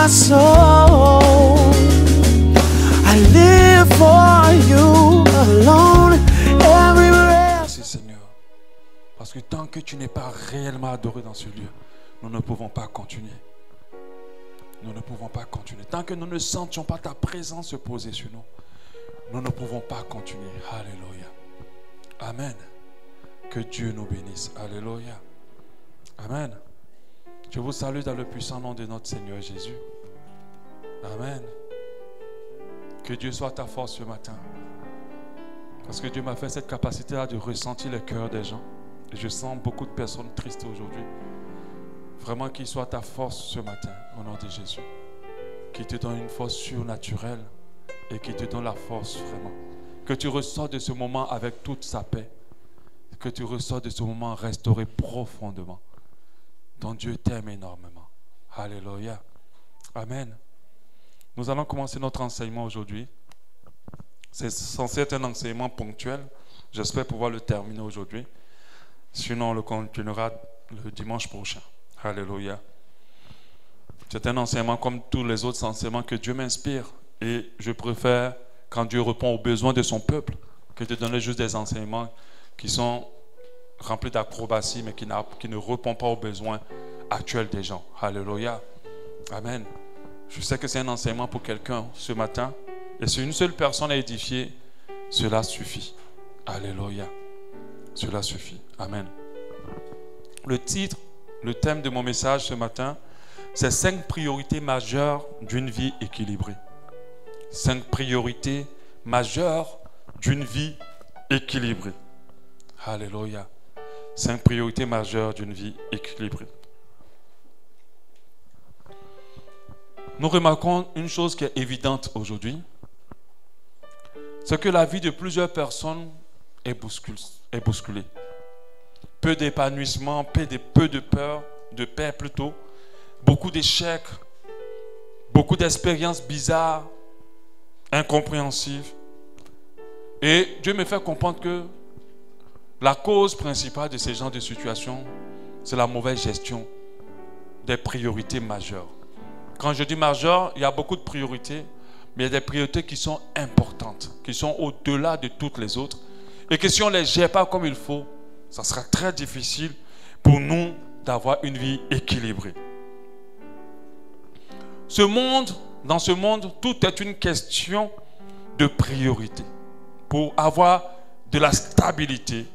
my soul. I live for you alone everywhere. Merci Seigneur. Parce que tant que tu n'es pas réellement adoré dans ce lieu, nous ne pouvons pas continuer. Nous ne pouvons pas continuer. Tant que nous ne sentions pas ta présence se poser sur nous, nous ne pouvons pas continuer. Alléluia. Amen. Que Dieu nous bénisse. Alléluia. Amen. Je vous salue dans le puissant nom de notre Seigneur Jésus. Amen. Que Dieu soit ta force ce matin. Parce que Dieu m'a fait cette capacité-là de ressentir le cœur des gens. Et je sens beaucoup de personnes tristes aujourd'hui. Vraiment qu'il soit ta force ce matin, au nom de Jésus. Qu'il te donne une force surnaturelle et qu'il te donne la force vraiment. Que tu ressors de ce moment avec toute sa paix. Que tu ressors de ce moment restauré profondément. Ton Dieu t'aime énormément. Alléluia. Amen. Nous allons commencer notre enseignement aujourd'hui. C'est censé être un enseignement ponctuel. J'espère pouvoir le terminer aujourd'hui. Sinon, on le continuera le dimanche prochain. Alléluia. C'est un enseignement comme tous les autres enseignements que Dieu m'inspire. Et je préfère, quand Dieu répond aux besoins de son peuple, que de donner juste des enseignements qui sont remplis d'acrobatie, mais qui ne répondent pas aux besoins actuels des gens. Alléluia. Amen. Je sais que c'est un enseignement pour quelqu'un ce matin. Et si une seule personne est édifiée, cela suffit. Alléluia. Cela suffit. Amen. Le titre, le thème de mon message ce matin, c'est 5 priorités majeures d'une vie équilibrée. 5 priorités majeures d'une vie équilibrée. Alléluia. 5 priorités majeures d'une vie équilibrée. Nous remarquons une chose qui est évidente aujourd'hui, c'est que la vie de plusieurs personnes est bousculée. Peu d'épanouissement, peu de peur, de paix plutôt, beaucoup d'échecs, beaucoup d'expériences bizarres, incompréhensibles. Et Dieu me fait comprendre que la cause principale de ces genres de situations, c'est la mauvaise gestion des priorités majeures. Quand je dis majeures, il y a beaucoup de priorités, mais il y a des priorités qui sont importantes, qui sont au-delà de toutes les autres. Et que si on ne les gère pas comme il faut, ça sera très difficile pour nous d'avoir une vie équilibrée. Dans ce monde, tout est une question de priorité. Pour avoir de la stabilité,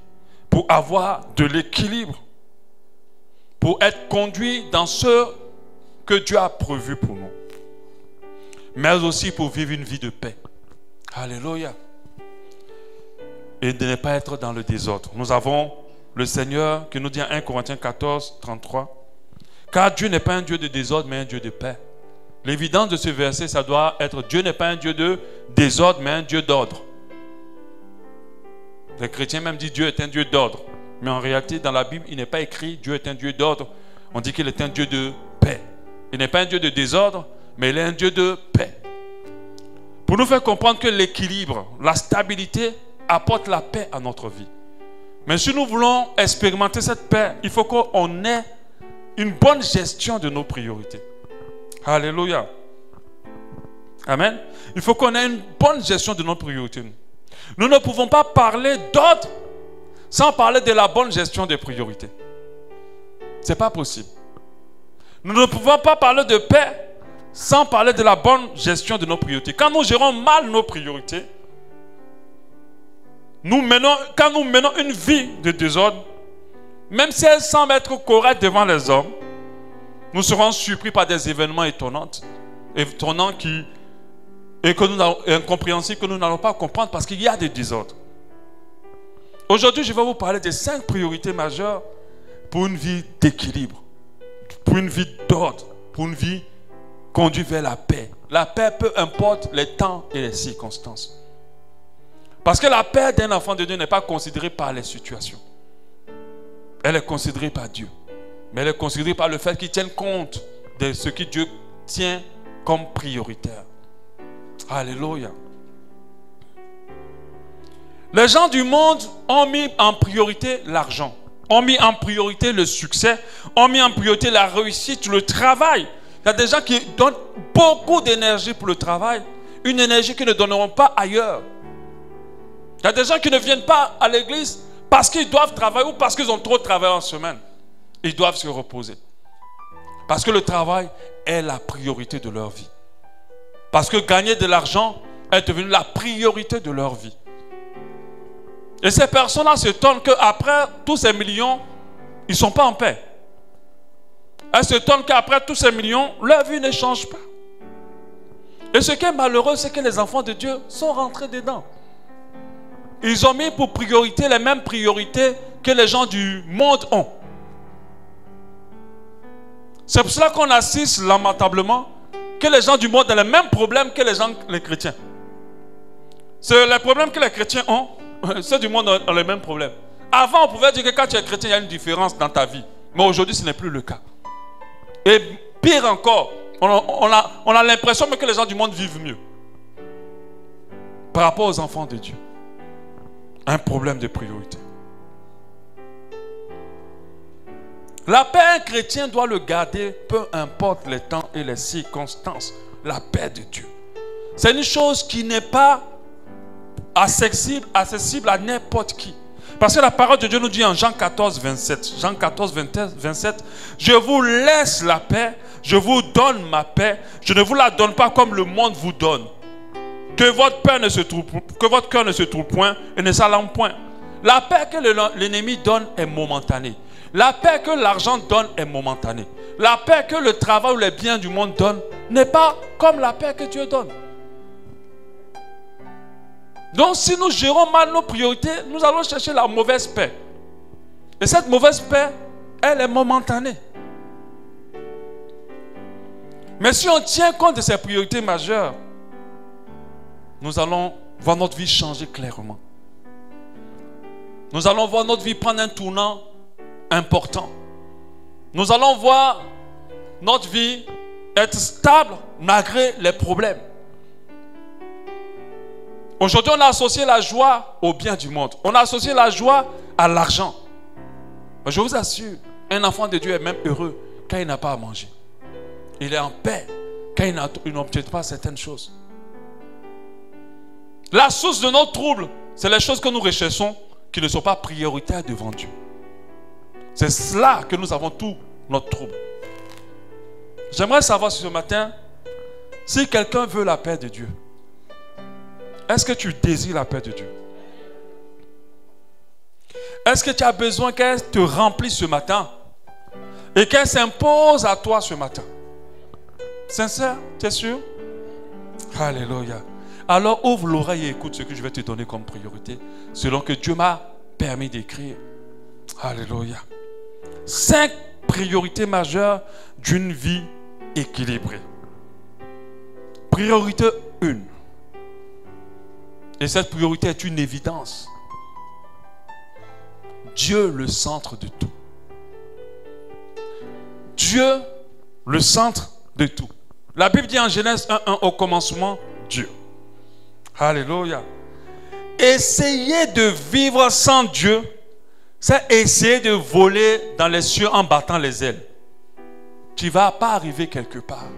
pour avoir de l'équilibre, pour être conduit dans ce que Dieu a prévu pour nous, mais aussi pour vivre une vie de paix. Alléluia. Et de ne pas être dans le désordre. Nous avons le Seigneur qui nous dit en 1 Corinthiens 14, 33, car Dieu n'est pas un Dieu de désordre, mais un Dieu de paix. L'évidence de ce verset, ça doit être Dieu n'est pas un Dieu de désordre, mais un Dieu d'ordre. Les chrétiens même disent Dieu est un Dieu d'ordre. Mais en réalité, dans la Bible, il n'est pas écrit Dieu est un Dieu d'ordre. On dit qu'il est un Dieu de paix. Il n'est pas un Dieu de désordre, mais il est un Dieu de paix. Pour nous faire comprendre que l'équilibre, la stabilité apporte la paix à notre vie. Mais si nous voulons expérimenter cette paix, il faut qu'on ait une bonne gestion de nos priorités. Alléluia. Amen. Il faut qu'on ait une bonne gestion de nos priorités. Nous ne pouvons pas parler d'ordre sans parler de la bonne gestion des priorités. Ce n'est pas possible. Nous ne pouvons pas parler de paix sans parler de la bonne gestion de nos priorités. Quand nous gérons mal nos priorités, quand nous menons une vie de désordre, même si elle semble être correcte devant les hommes, nous serons surpris par des événements étonnants incompréhensibles que nous n'allons pas comprendre parce qu'il y a des désordres. Aujourd'hui, je vais vous parler des 5 priorités majeures pour une vie d'équilibre, pour une vie d'ordre, pour une vie conduite vers la paix. La paix, peu importe les temps et les circonstances. Parce que la paix d'un enfant de Dieu n'est pas considérée par les situations. Elle est considérée par Dieu. Mais elle est considérée par le fait qu'il tienne compte de ce que Dieu tient comme prioritaire. Alléluia. Les gens du monde ont mis en priorité l'argent, ont mis en priorité le succès, ont mis en priorité la réussite, le travail. Il y a des gens qui donnent beaucoup d'énergie pour le travail, une énergie qu'ils ne donneront pas ailleurs. Il y a des gens qui ne viennent pas à l'église parce qu'ils doivent travailler ou parce qu'ils ont trop travaillé en semaine. Ils doivent se reposer. Parce que le travail est la priorité de leur vie. Parce que gagner de l'argent est devenu la priorité de leur vie. Et ces personnes-là s'étonnent qu'après tous ces millions, ils ne sont pas en paix. Elles s'étonnent qu'après tous ces millions, leur vie ne change pas. Et ce qui est malheureux, c'est que les enfants de Dieu sont rentrés dedans. Ils ont mis pour priorité les mêmes priorités que les gens du monde ont. C'est pour cela qu'on assiste lamentablement que les gens du monde ont les mêmes problèmes que les chrétiens. C'est les problèmes que les chrétiens ont, ceux du monde ont les mêmes problèmes. Avant, on pouvait dire que quand tu es chrétien, il y a une différence dans ta vie. Mais aujourd'hui, ce n'est plus le cas. Et pire encore, on a l'impression que les gens du monde vivent mieux. Par rapport aux enfants de Dieu. Un problème de priorité. La paix, un chrétien doit le garder, peu importe les temps et les circonstances. La paix de Dieu. C'est une chose qui n'est pas accessible à n'importe qui. Parce que la parole de Dieu nous dit en Jean 14, 27. Jean 14, 27. Je vous laisse la paix, je vous donne ma paix. Je ne vous la donne pas comme le monde vous donne. Que votre cœur ne se trouble point et ne s'alarme point. La paix que l'ennemi donne est momentanée. La paix que l'argent donne est momentanée. La paix que le travail ou les biens du monde donnent n'est pas comme la paix que Dieu donne. Donc si nous gérons mal nos priorités, nous allons chercher la mauvaise paix. Et cette mauvaise paix, elle est momentanée. Mais si on tient compte de ces priorités majeures, nous allons voir notre vie changer clairement. Nous allons voir notre vie prendre un tournant important. Nous allons voir notre vie être stable malgré les problèmes. Aujourd'hui, on a associé la joie au bien du monde. On a associé la joie à l'argent. Je vous assure, un enfant de Dieu est même heureux quand il n'a pas à manger. Il est en paix quand il n'obtient pas certaines choses. La source de nos troubles, c'est les choses que nous recherchons qui ne sont pas prioritaires devant Dieu. C'est cela que nous avons tout notre trouble. J'aimerais savoir ce matin si quelqu'un veut la paix de Dieu. Est-ce que tu désires la paix de Dieu? Est-ce que tu as besoin qu'elle te remplisse ce matin et qu'elle s'impose à toi ce matin? Sincère, tu es sûr? Alléluia. Alors ouvre l'oreille et écoute ce que je vais te donner comme priorité selon que Dieu m'a permis d'écrire. Alléluia. 5 priorités majeures d'une vie équilibrée. Priorité 1. Et cette priorité est une évidence. Dieu, le centre de tout. Dieu, le centre de tout. La Bible dit en Genèse 1:1, au commencement, Dieu. Alléluia. Essayer de vivre sans Dieu, c'est essayer de voler dans les cieux en battant les ailes. Tu ne vas pas arriver quelque part.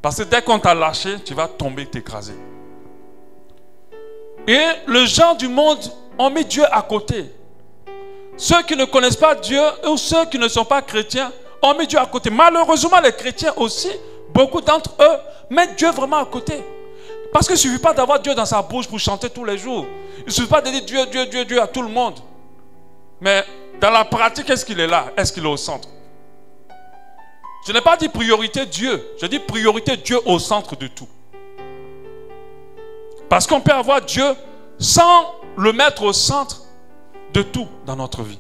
Parce que dès qu'on t'a lâché, tu vas tomber, t'écraser. Et les gens du monde ont mis Dieu à côté. Ceux qui ne connaissent pas Dieu ou ceux qui ne sont pas chrétiens ont mis Dieu à côté. Malheureusement, les chrétiens aussi, beaucoup d'entre eux mettent Dieu vraiment à côté. Parce qu'il ne suffit pas d'avoir Dieu dans sa bouche pour chanter tous les jours. Il ne suffit pas de dire Dieu, Dieu, Dieu, Dieu à tout le monde. Mais dans la pratique, est-ce qu'il est là? Est-ce qu'il est au centre? Je n'ai pas dit priorité Dieu. Je dis priorité Dieu au centre de tout. Parce qu'on peut avoir Dieu sans le mettre au centre de tout dans notre vie.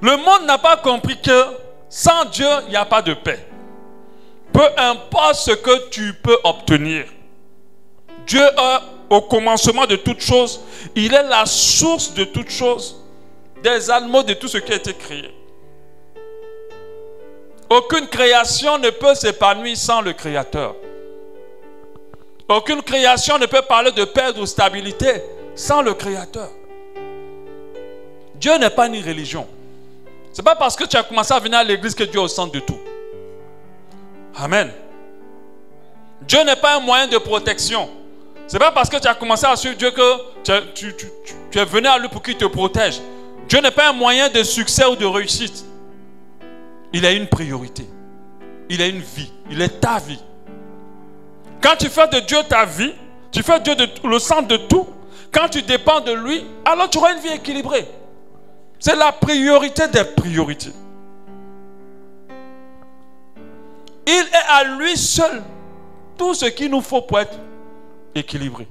Le monde n'a pas compris que sans Dieu, il n'y a pas de paix. Peu importe ce que tu peux obtenir. Dieu est au commencement de toutes choses. Il est la source de toutes choses. Des animaux, de tout ce qui a été créé. Aucune création ne peut s'épanouir sans le Créateur. Aucune création ne peut parler de paix ou de stabilité sans le Créateur. Dieu n'est pas une religion. Ce n'est pas parce que tu as commencé à venir à l'église que Dieu est au centre de tout. Amen. Dieu n'est pas un moyen de protection. Ce n'est pas parce que tu as commencé à suivre Dieu que tu es venu à lui pour qu'il te protège. Dieu n'est pas un moyen de succès ou de réussite. Il a une priorité. Il a une vie. Il est ta vie. Quand tu fais de Dieu ta vie, tu fais de Dieu le centre de tout. Quand tu dépends de lui, alors tu auras une vie équilibrée. C'est la priorité des priorités. Il est à lui seul tout ce qu'il nous faut pour être équilibré.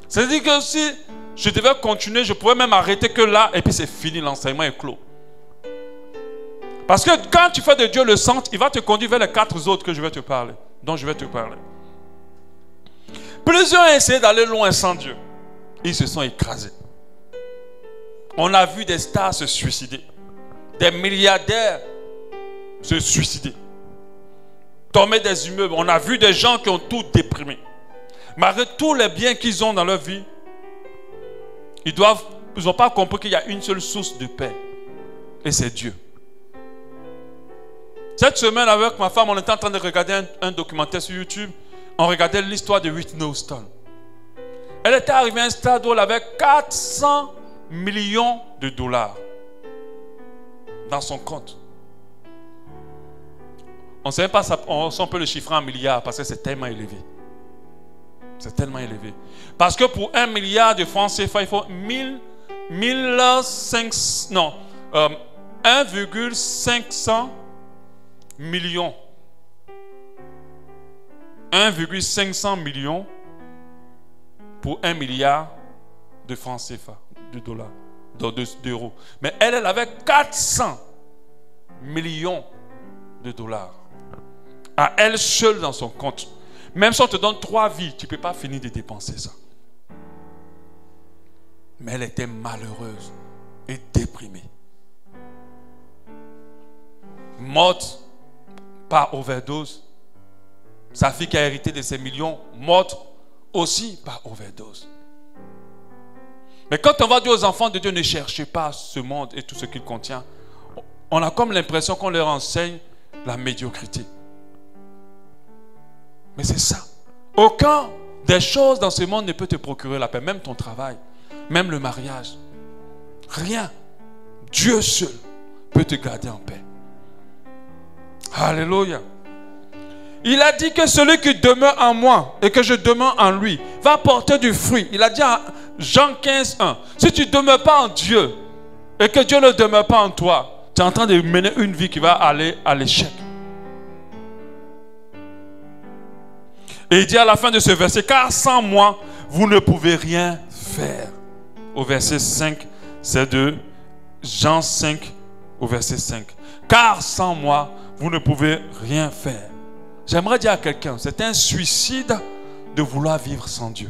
C'est-à-dire que si je devais continuer, je pourrais même arrêter que là, et puis c'est fini, l'enseignement est clos. Parce que quand tu fais de Dieu le centre, il va te conduire vers les 4 autres que je vais te parler, dont je vais te parler. Plusieurs ont essayé d'aller loin sans Dieu. Ils se sont écrasés. On a vu des stars se suicider. Des milliardaires se suicider. Tomber des immeubles. On a vu des gens qui ont tout déprimé. Malgré tous les biens qu'ils ont dans leur vie, ils n'ont pas compris qu'il y a une seule source de paix. Et c'est Dieu. Cette semaine, avec ma femme, on était en train de regarder un documentaire sur YouTube. On regardait l'histoire de Whitney Houston. Elle était arrivée à un stade où elle avait 400 millions de dollars dans son compte. On ne sait pas si on peut le chiffrer en milliards parce que c'est tellement élevé. C'est tellement élevé. Parce que pour 1 milliard de francs CFA, il faut 1,500 millions. 1,500 millions pour 1 milliard de francs CFA, de dollars, d'euros. Mais elle avait 400 millions de dollars à elle seule dans son compte. Même si on te donne 3 vies, tu ne peux pas finir de dépenser ça. Mais elle était malheureuse et déprimée. Morte par overdose. Sa fille qui a hérité de ses millions, morte aussi par overdose. Mais quand on va dire aux enfants de Dieu, ne cherchez pas ce monde et tout ce qu'il contient, on a comme l'impression qu'on leur enseigne la médiocrité. Mais c'est ça. Aucun des choses dans ce monde ne peut te procurer la paix. Même ton travail, même le mariage. Rien. Dieu seul peut te garder en paix. Alléluia. Il a dit que celui qui demeure en moi et que je demeure en lui va porter du fruit. Il a dit en Jean 15, 1. Si tu ne demeures pas en Dieu et que Dieu ne demeure pas en toi, tu es en train de mener une vie qui va aller à l'échec. Et il dit à la fin de ce verset, car sans moi, vous ne pouvez rien faire. Au verset 5, c'est de Jean 5, au verset 5. Car sans moi, vous ne pouvez rien faire. J'aimerais dire à quelqu'un, c'est un suicide de vouloir vivre sans Dieu.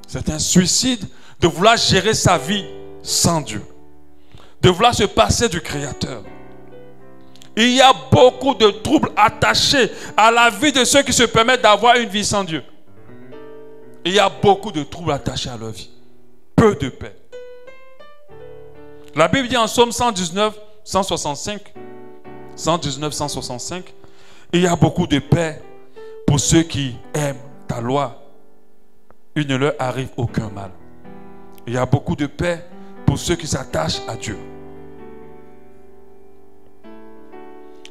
C'est un suicide de vouloir gérer sa vie sans Dieu. De vouloir se passer du Créateur. Il y a beaucoup de troubles attachés à la vie de ceux qui se permettent d'avoir une vie sans Dieu. Il y a beaucoup de troubles attachés à leur vie. Peu de paix. La Bible dit en Psaume 119, 165, 119, 165, il y a beaucoup de paix pour ceux qui aiment ta loi. Il ne leur arrive aucun mal. Il y a beaucoup de paix pour ceux qui s'attachent à Dieu.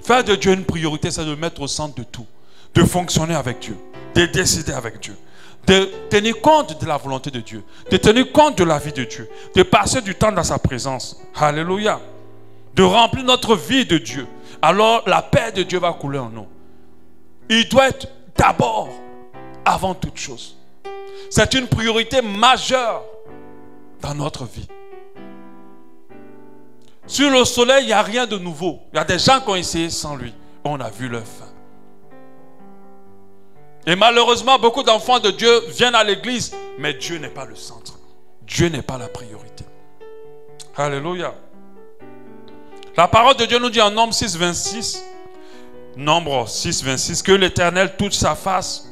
Faire de Dieu une priorité, c'est de mettre au centre de tout. De fonctionner avec Dieu. De décider avec Dieu. De tenir compte de la volonté de Dieu. De tenir compte de la vie de Dieu. De passer du temps dans sa présence. Alléluia. De remplir notre vie de Dieu. Alors la paix de Dieu va couler en nous. Il doit être d'abord, avant toute chose. C'est une priorité majeure dans notre vie. Sur le soleil, il n'y a rien de nouveau. Il y a des gens qui ont essayé sans lui. On a vu leur fin. Et malheureusement, beaucoup d'enfants de Dieu viennent à l'église, mais Dieu n'est pas le centre. Dieu n'est pas la priorité. Alléluia. La parole de Dieu nous dit en Nombre 6, 26, Nombre 6, 26, que l'Éternel tourne sa face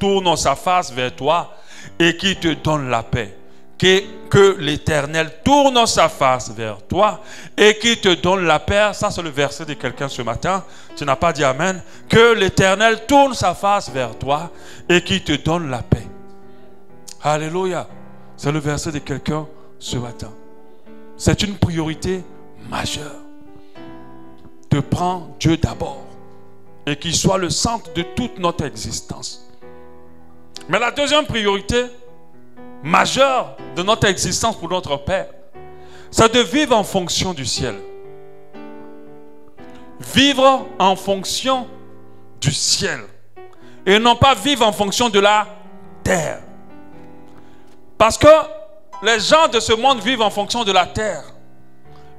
vers toi et qu'il te donne la paix. que l'Éternel tourne sa face vers toi et qu'il te donne la paix. Ça, c'est le verset de quelqu'un ce matin. Tu n'as pas dit Amen. Que l'Éternel tourne sa face vers toi et qu'il te donne la paix. Alléluia. C'est le verset de quelqu'un ce matin. C'est une priorité majeure de prendre Dieu d'abord et qu'il soit le centre de toute notre existence. Mais la deuxième priorité majeure de notre existence pour notre Père, c'est de vivre en fonction du ciel. Vivre en fonction du ciel et non pas vivre en fonction de la terre. Parce que les gens de ce monde vivent en fonction de la terre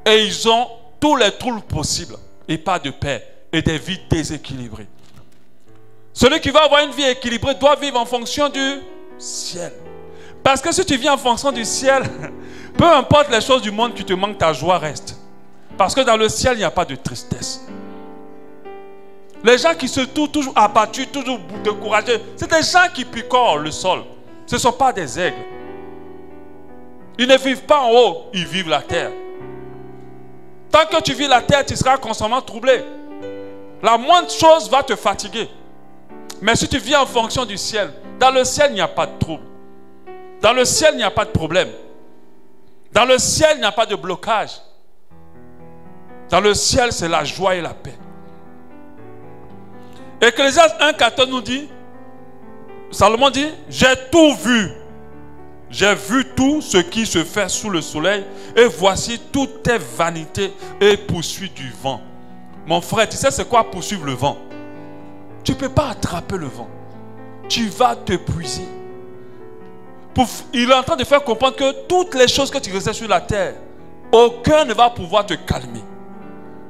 et ils ont tous les troubles possibles et pas de paix et des vies déséquilibrées. Celui qui va avoir une vie équilibrée doit vivre en fonction du ciel. Parce que si tu vis en fonction du ciel, peu importe les choses du monde qui te manquent, ta joie reste. Parce que dans le ciel, il n'y a pas de tristesse. Les gens qui se trouvent toujours abattus, toujours découragés, c'est des gens qui picorent le sol. Ce ne sont pas des aigles. Ils ne vivent pas en haut, ils vivent la terre. Tant que tu vis la terre, tu seras constamment troublé. La moindre chose va te fatiguer. Mais si tu vis en fonction du ciel, dans le ciel, il n'y a pas de trouble. Dans le ciel, il n'y a pas de problème. Dans le ciel, il n'y a pas de blocage. Dans le ciel, c'est la joie et la paix. Ecclésiaste 1,14 nous dit, Salomon dit, j'ai tout vu. J'ai vu tout ce qui se fait sous le soleil et voici tout est vanité et poursuite du vent. Mon frère, tu sais c'est quoi poursuivre le vent? Tu ne peux pas attraper le vent. Tu vas t'épuiser. Il est en train de faire comprendre que toutes les choses que tu ressens sur la terre, aucun ne va pouvoir te calmer,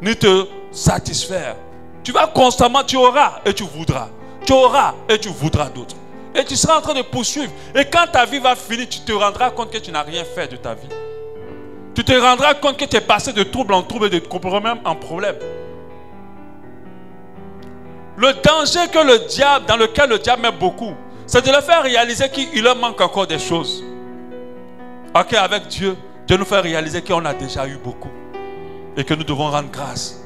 ni te satisfaire. Tu vas constamment, tu auras et tu voudras. Tu auras et tu voudras d'autres. Et tu seras en train de poursuivre. Et quand ta vie va finir, tu te rendras compte que tu n'as rien fait de ta vie. Tu te rendras compte que tu es passé de trouble en trouble et de problème en problème. Le danger que le diable, dans lequel le diable met beaucoup, c'est de le faire réaliser qu'il leur manque encore des choses. Ok, avec Dieu, Dieu nous fait réaliser qu'on a déjà eu beaucoup. Et que nous devons rendre grâce.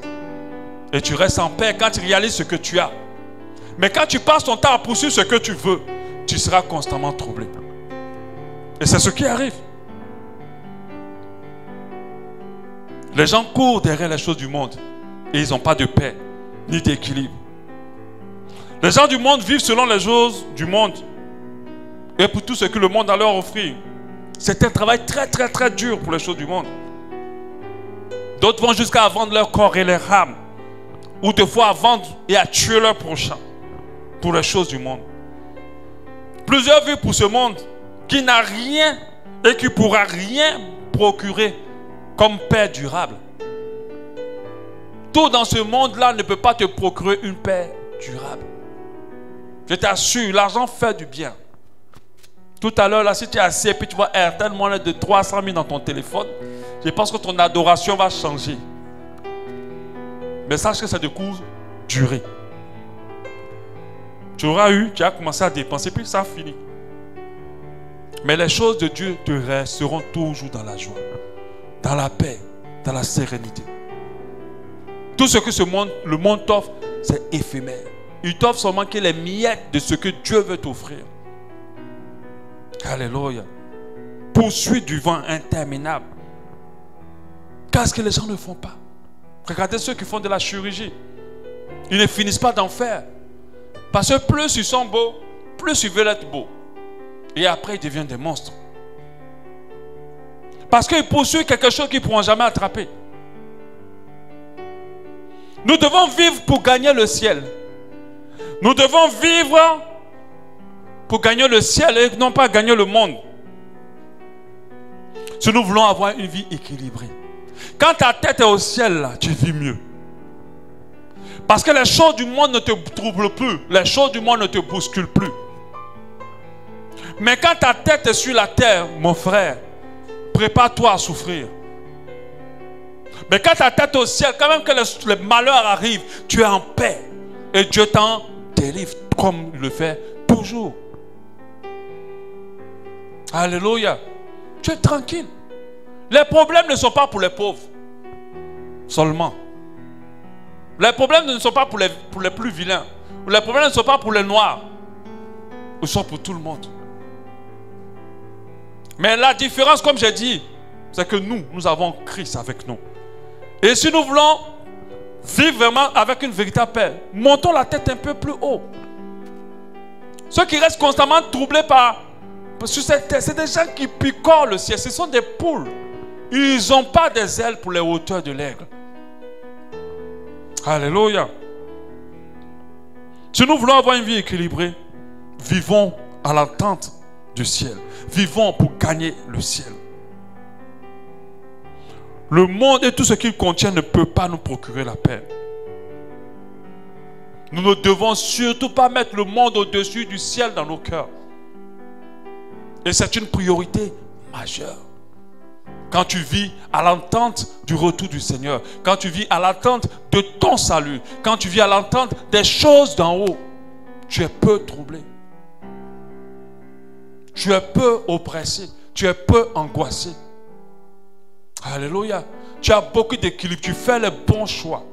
Et tu restes en paix quand tu réalises ce que tu as. Mais quand tu passes ton temps à poursuivre ce que tu veux, tu seras constamment troublé. Et c'est ce qui arrive. Les gens courent derrière les choses du monde et ils n'ont pas de paix ni d'équilibre. Les gens du monde vivent selon les choses du monde et pour tout ce que le monde a leur offrir. C'est un travail très très très dur pour les choses du monde. D'autres vont jusqu'à vendre leur corps et leur âme, ou des fois à vendre et à tuer leur prochain pour les choses du monde. Plusieurs vivent pour ce monde qui n'a rien et qui ne pourra rien procurer comme paix durable. Tout dans ce monde-là ne peut pas te procurer une paix durable. Je t'assure, l'argent fait du bien. Tout à l'heure, là, si tu es assis et puis tu vois Airtel monnaie de 300 000 dans ton téléphone, je pense que ton adoration va changer. Mais sache que c'est de courte durée. Tu auras eu, tu as commencé à dépenser, puis ça finit. Mais les choses de Dieu te resteront toujours dans la joie, dans la paix, dans la sérénité. Tout ce que le monde t'offre, c'est éphémère. Il t'offre seulement que les miettes de ce que Dieu veut t'offrir. Alléluia. Poursuite du vent interminable. Qu'est-ce que les gens ne font pas? Regardez ceux qui font de la chirurgie. Ils ne finissent pas d'en faire. Parce que plus ils sont beaux, plus ils veulent être beaux. Et après, ils deviennent des monstres. Parce qu'ils poursuivent quelque chose qu'ils ne pourront jamais attraper. Nous devons vivre pour gagner le ciel. Nous devons vivre pour gagner le ciel et non pas gagner le monde. Si nous voulons avoir une vie équilibrée. Quand ta tête est au ciel, là, tu vis mieux. Parce que les choses du monde ne te troublent plus. Les choses du monde ne te bousculent plus. Mais quand ta tête est sur la terre, mon frère, prépare-toi à souffrir. Mais quand ta tête est au ciel, quand même que les malheurs arrivent, tu es en paix. Et Dieu t'en délivre comme il le fait toujours. Alléluia. Tu es tranquille. Les problèmes ne sont pas pour les pauvres seulement. Les problèmes ne sont pas pour les plus vilains. Les problèmes ne sont pas pour les noirs. Ils sont pour tout le monde. Mais la différence, comme j'ai dit, c'est que nous avons Christ avec nous. Et si nous voulons vivre vraiment avec une véritable paix, montons la tête un peu plus haut. Ceux qui restent constamment troublés sur cette terre, c'est des gens qui picorent le ciel. Ce sont des poules. Ils n'ont pas des ailes pour les hauteurs de l'aigle. Alléluia. Si nous voulons avoir une vie équilibrée, vivons à l'entente du ciel. Vivons pour gagner le ciel. Le monde et tout ce qu'il contient ne peut pas nous procurer la paix. Nous ne devons surtout pas mettre le monde au-dessus du ciel dans nos cœurs. Et c'est une priorité majeure. Quand tu vis à l'entente du retour du Seigneur, quand tu vis à l'entente de ton salut, quand tu vis à l'entente des choses d'en haut, tu es peu troublé. Tu es peu oppressé. Tu es peu angoissé. Alléluia. Tu as beaucoup d'équilibre. Tu fais les bons choix.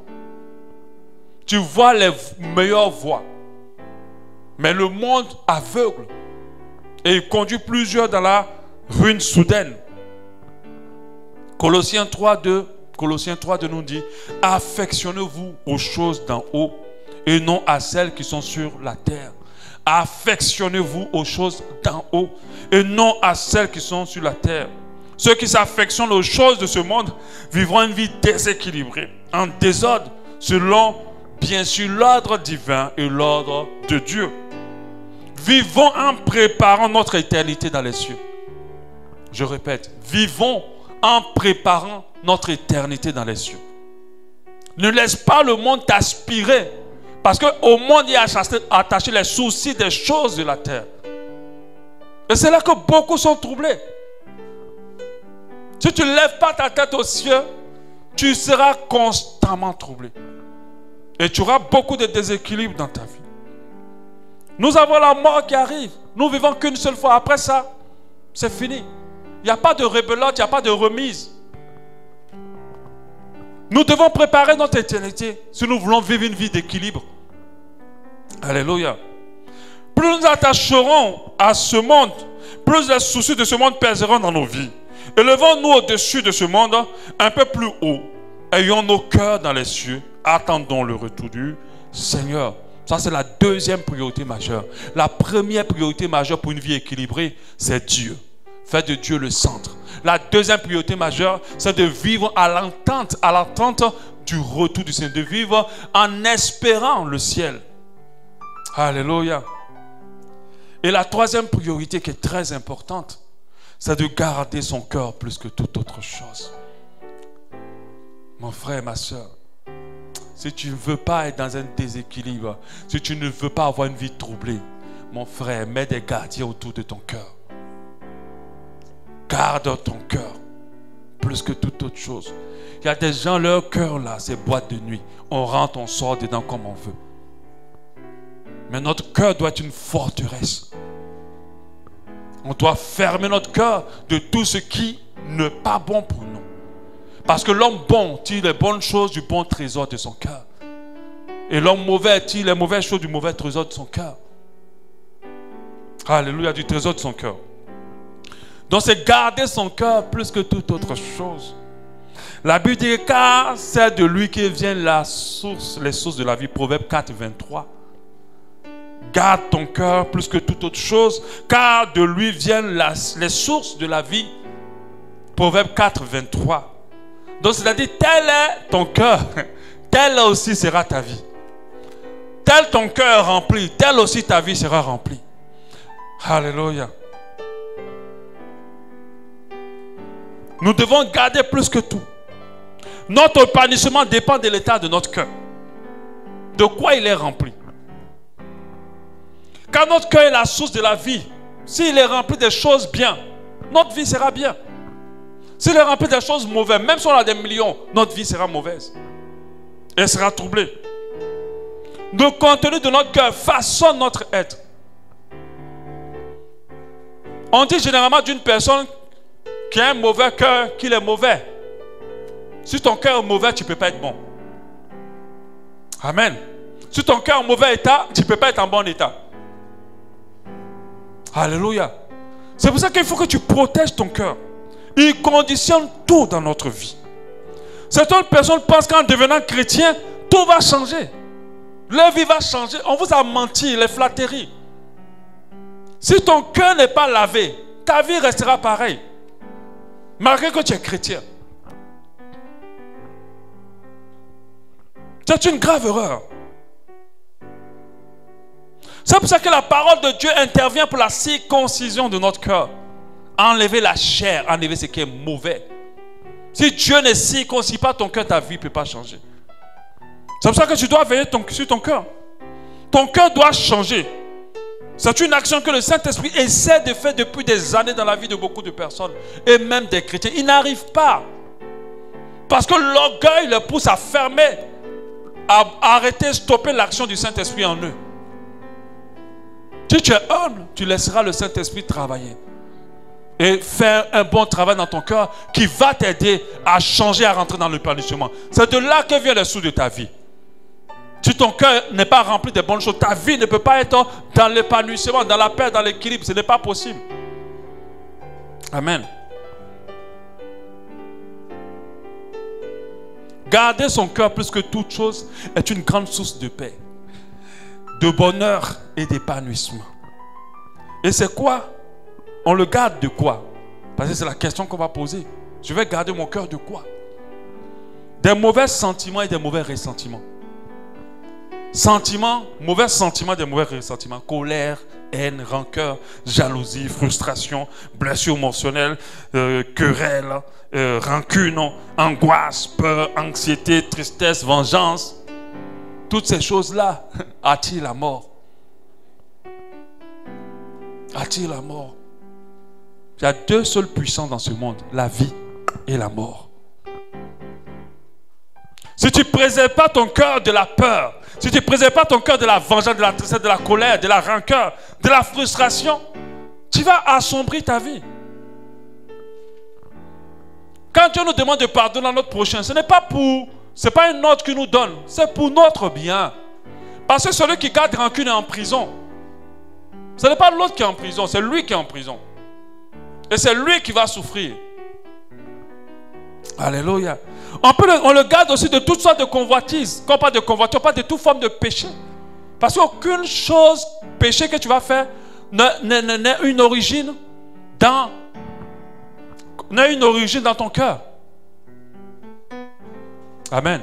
Tu vois les meilleures voies. Mais le monde aveugle. Et il conduit plusieurs dans la ruine soudaine. Colossiens 3:2 nous dit: affectionnez-vous aux choses d'en haut et non à celles qui sont sur la terre. Affectionnez-vous aux choses d'en haut et non à celles qui sont sur la terre. Ceux qui s'affectionnent aux choses de ce monde vivront une vie déséquilibrée, en désordre, selon bien sûr l'ordre divin et l'ordre de Dieu. Vivons en préparant notre éternité dans les cieux. Je répète, vivons en préparant notre éternité dans les cieux. Ne laisse pas le monde t'aspirer, parce qu'au monde il y a attaché les soucis des choses de la terre. Et c'est là que beaucoup sont troublés. Si tu ne lèves pas ta tête aux cieux, tu seras constamment troublé. Et tu auras beaucoup de déséquilibre dans ta vie. Nous avons la mort qui arrive. Nous vivons qu'une seule fois. Après ça, c'est fini. Il n'y a pas de rebelote, il n'y a pas de remise. Nous devons préparer notre éternité si nous voulons vivre une vie d'équilibre. Alléluia. Plus nous nous attacherons à ce monde, plus les soucis de ce monde pèseront dans nos vies. Élevons-nous au-dessus de ce monde, un peu plus haut. Ayons nos cœurs dans les cieux. Attendons le retour du Seigneur. Ça, c'est la deuxième priorité majeure. La première priorité majeure pour une vie équilibrée, c'est Dieu. Faites de Dieu le centre. La deuxième priorité majeure, c'est de vivre à l'entente du retour du Seigneur. De vivre en espérant le ciel. Alléluia. Et la troisième priorité qui est très importante, c'est de garder son cœur plus que toute autre chose. Mon frère, ma soeur, si tu ne veux pas être dans un déséquilibre, si tu ne veux pas avoir une vie troublée, mon frère, mets des gardiens autour de ton cœur. Garde ton cœur plus que toute autre chose. Il y a des gens, leur cœur là, c'est boîte de nuit. On rentre, on sort dedans comme on veut. Mais notre cœur doit être une forteresse. On doit fermer notre cœur de tout ce qui n'est pas bon pour nous. Parce que l'homme bon tire les bonnes choses du bon trésor de son cœur. Et l'homme mauvais tire les mauvaises choses du mauvais trésor de son cœur. Alléluia, du trésor de son cœur. Donc c'est garder son cœur plus que toute autre chose. La Bible dit, car c'est de lui qui vient les sources de la vie. Proverbe 4, 23. Garde ton cœur plus que toute autre chose, car de lui viennent les sources de la vie. Proverbe 4, 23. Donc c'est-à-dire, tel est ton cœur, tel aussi sera ta vie. Tel ton cœur rempli, tel aussi ta vie sera remplie. Alléluia. Nous devons garder plus que tout. Notre épanouissement dépend de l'état de notre cœur. De quoi il est rempli. Quand notre cœur est la source de la vie, s'il est rempli des choses bien, notre vie sera bien. S'il est rempli des choses mauvaises, même si on a des millions, notre vie sera mauvaise. Elle sera troublée. Le contenu de notre cœur façonne notre être. On dit généralement d'une personne qui a un mauvais cœur qu'il est mauvais. Si ton cœur est mauvais, tu ne peux pas être bon. Amen. Si ton cœur est en mauvais état, tu ne peux pas être en bon état. Alléluia. C'est pour ça qu'il faut que tu protèges ton cœur. Il conditionne tout dans notre vie. Certaines personnes pensent qu'en devenant chrétien, tout va changer. Leur vie va changer. On vous a menti, les flatteries. Si ton cœur n'est pas lavé, ta vie restera pareille. Malgré que tu es chrétien. C'est une grave erreur. C'est pour ça que la parole de Dieu intervient pour la circoncision de notre cœur. Enlever la chair, enlever ce qui est mauvais. Si Dieu ne circoncis pas ton cœur, ta vie ne peut pas changer. C'est pour ça que tu dois veiller sur ton cœur. Ton cœur doit changer. C'est une action que le Saint-Esprit essaie de faire depuis des années dans la vie de beaucoup de personnes. Et même des chrétiens. Ils n'arrivent pas. Parce que l'orgueil les pousse à fermer, à arrêter, stopper l'action du Saint-Esprit en eux. Si tu es humble, tu laisseras le Saint-Esprit travailler. Et faire un bon travail dans ton cœur qui va t'aider à changer, à rentrer dans l'épanouissement. C'est de là que vient le sou de ta vie. Si ton cœur n'est pas rempli de bonnes choses, ta vie ne peut pas être dans l'épanouissement, dans la paix, dans l'équilibre. Ce n'est pas possible. Amen. Garder son cœur plus que toute chose est une grande source de paix, de bonheur et d'épanouissement. Et c'est quoi? On le garde de quoi? Parce que c'est la question qu'on va poser. Je vais garder mon cœur de quoi? Des mauvais sentiments et des mauvais ressentiments. Sentiments, mauvais sentiments, des mauvais ressentiments. Colère, haine, rancœur, jalousie, frustration, blessure émotionnelle, querelle, rancune, angoisse, peur, anxiété, tristesse, vengeance. Toutes ces choses-là attirent la mort. Attirent la mort. Il y a deux seules puissances dans ce monde, la vie et la mort. Si tu ne préserves pas ton cœur de la peur, si tu ne préserves pas ton cœur de la vengeance, de la tristesse, de la colère, de la rancœur, de la frustration, tu vas assombrir ta vie. Quand Dieu nous demande de pardonner à notre prochain, ce n'est pas une note qu'il nous donne, c'est pour notre bien. Parce que celui qui garde rancune est en prison. Ce n'est pas l'autre qui est en prison, c'est lui qui est en prison. Et c'est lui qui va souffrir. Alléluia. On le garde aussi de toutes sortes de convoitises. Quand on parle de convoitise, on parle de toute forme de péché. Parce qu'aucune chose, péché que tu vas faire, n'a une origine dans ton cœur. Amen.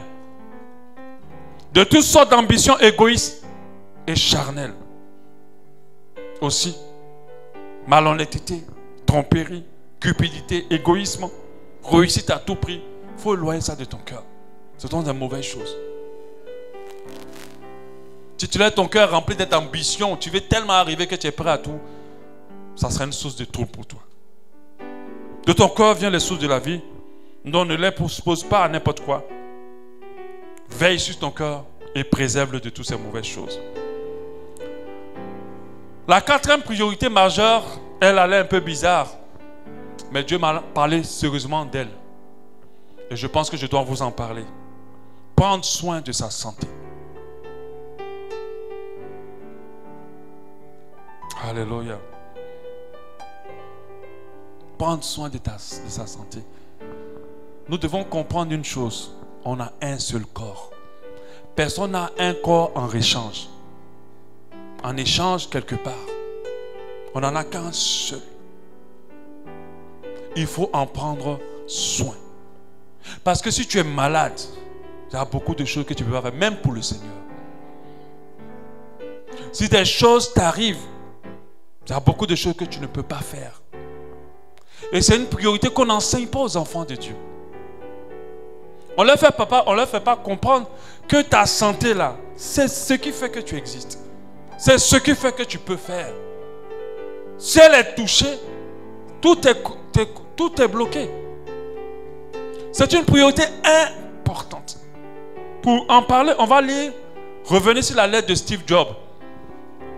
De toutes sortes d'ambitions égoïstes et charnelles. Aussi, malhonnêteté, tromperie, cupidité, égoïsme, réussite à tout prix. Il faut éloigner ça de ton cœur. Ce sont des mauvaises choses. Si tu laisses ton cœur rempli d'ambition, tu veux tellement arriver que tu es prêt à tout, ça sera une source de trouble pour toi. De ton cœur viennent les sources de la vie. Donc ne les pose pas à n'importe quoi. Veille sur ton cœur et préserve-le de toutes ces mauvaises choses. La quatrième priorité majeure, elle allait un peu bizarre. Mais Dieu m'a parlé sérieusement d'elle. Et je pense que je dois vous en parler. Prendre soin de sa santé. Alléluia. Prendre soin de sa santé. Nous devons comprendre une chose. On a un seul corps. Personne n'a un corps en échange. En échange quelque part. On n'en a qu'un seul. Il faut en prendre soin. Parce que si tu es malade, il y a beaucoup de choses que tu peux pas faire, même pour le Seigneur. Si des choses t'arrivent, il y a beaucoup de choses que tu ne peux pas faire. Et c'est une priorité qu'on n'enseigne pas aux enfants de Dieu. On ne leur fait pas comprendre que ta santé là, c'est ce qui fait que tu existes. C'est ce qui fait que tu peux faire. Si elle est touchée, tout est bloqué. C'est une priorité importante. Pour en parler, on va revenir sur la lettre de Steve Jobs.